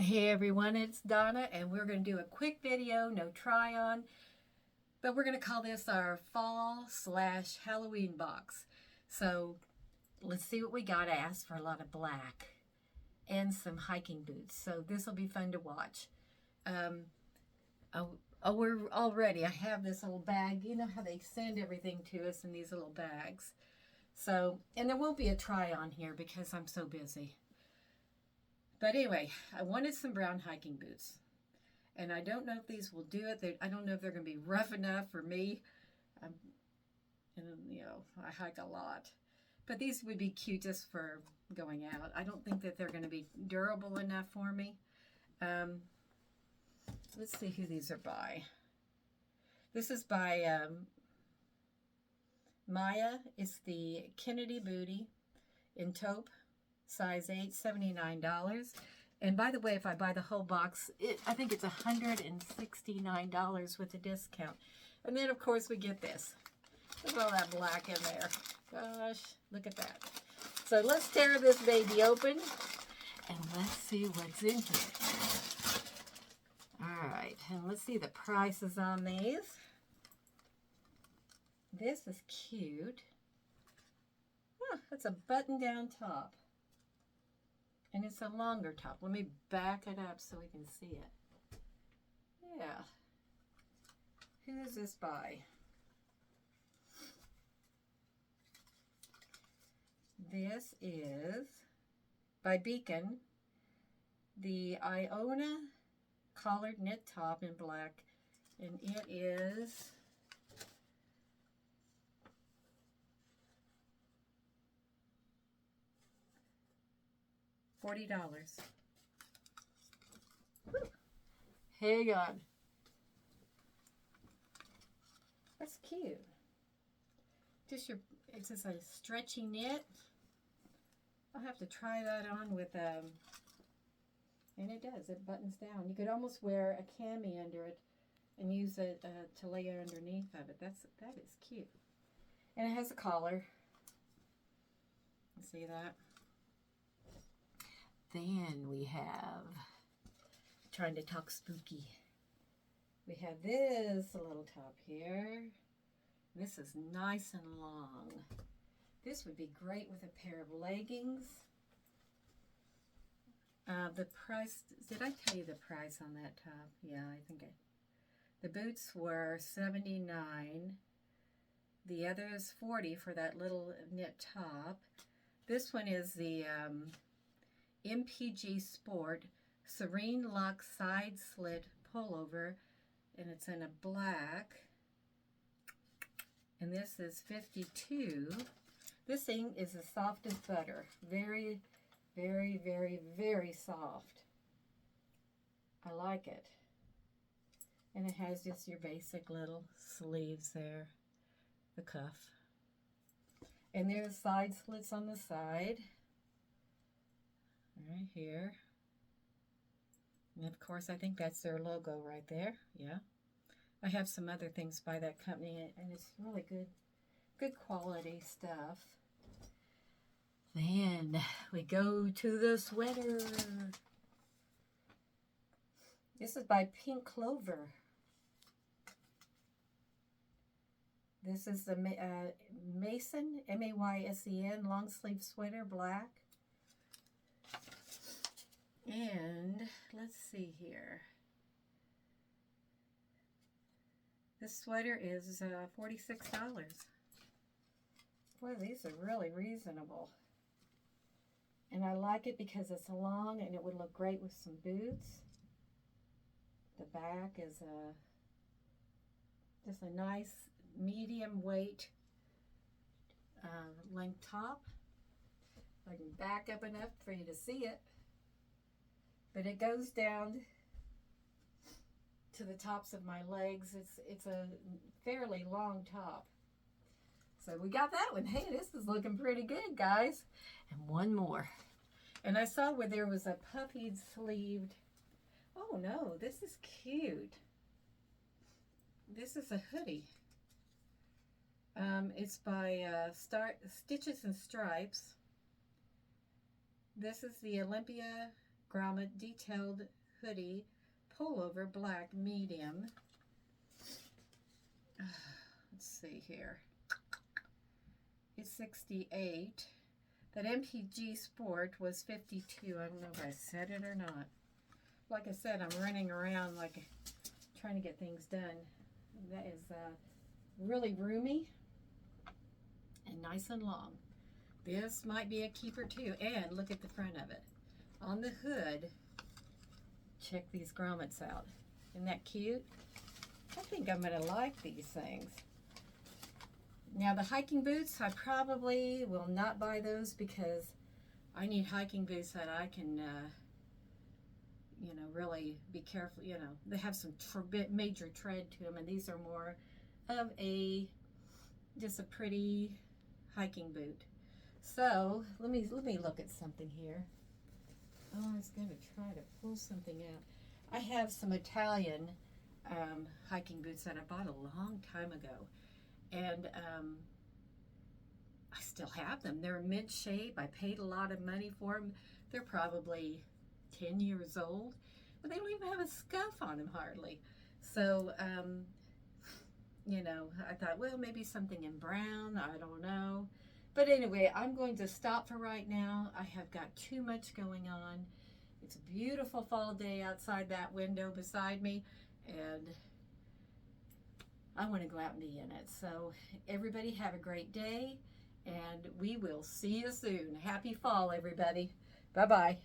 Hey everyone, it's Donna and we're going to do a quick video, no try on, but we're going to call this our fall slash Halloween box. So let's see what we got. I asked for a lot of black and some hiking boots, so this will be fun to watch. We're all ready. I have this little bag. You know how they send everything to us in these little bags. So, and there won't be a try on here because I'm so busy. But anyway, I wanted some brown hiking boots. And I don't know if these will do it. I don't know if they're going to be rough enough for me. And, I hike a lot. But these would be cute just for going out. I don't think that they're going to be durable enough for me. Let's see who these are by. This is by Maya. It's the Kennedy Booty in taupe. Size 8, $79. And by the way, if I buy the whole box, I think it's $169 with a discount. And then, of course, we get this. Look at all that black in there. Gosh, look at that. So let's tear this baby open, and let's see what's in here. All right, and let's see the prices on these. This is cute. Huh, it's a button-down top. And it's a longer top. Let me back it up so we can see it. Yeah. Who is this by? This is by Beacon. The Iona collared knit top in black. And it is $40. Hang on. That's cute. It's just a stretchy knit. I'll have to try that on with and it does. It buttons down. You could almost wear a cami under it and use it to lay it underneath of it. That is cute. And it has a collar. See that? Then we have, trying to talk spooky, we have this little top here. This is nice and long. This would be great with a pair of leggings. The price, did I tell you the price on that top? Yeah, I think the boots were $79. The other is $40 for that little knit top. This one is the MPG Sport Serene Luxe Side Slit Pullover, and it's in a black, and this is $52. This thing is as soft as butter. Very, very, very, very soft. I like it. And it has just your basic little sleeves there, the cuff. And there's side slits on the side. Right here. And of course, I think that's their logo right there. Yeah. I have some other things by that company, and it's really good quality stuff. Then we go to the sweater. This is by Pink Clover. This is the Mason, M-A-Y-S-E-N, long sleeve sweater, black. And let's see here. This sweater is $46. Boy, these are really reasonable. And I like it because it's long and it would look great with some boots. The back is just a nice medium weight length top. I can back up enough for you to see it. But it goes down to the tops of my legs. It's a fairly long top. So we got that one. Hey, this is looking pretty good, guys. And one more. And I saw where there was a puffy sleeved. Oh no, this is cute. This is a hoodie. It's by Stitches and Stripes. This is the Olympia grommet detailed hoodie, pullover, black, medium. Let's see here. It's 68. That MPG Sport was 52. I don't know if I said it or not. Like I said, I'm running around like trying to get things done. That is really roomy and nice and long. This might be a keeper too. And look at the front of it. On the hood, check these grommets out. Isn't that cute? I think I'm going to like these things. Now the hiking boots, I probably will not buy those because I need hiking boots that I can, you know, really be careful. You know, they have some major tread to them, and these are more of just a pretty hiking boot. So let me look at something here. Oh, I was going to try to pull something out. I have some Italian hiking boots that I bought a long time ago. And I still have them. They're mint shape. I paid a lot of money for them. They're probably 10 years old, but they don't even have a scuff on them hardly. So, you know, I thought, well, maybe something in brown. I don't know. But anyway, I'm going to stop for right now. I have got too much going on. It's a beautiful fall day outside that window beside me, and I want to go out and be in it. So everybody have a great day, and we will see you soon. Happy fall, everybody. Bye-bye.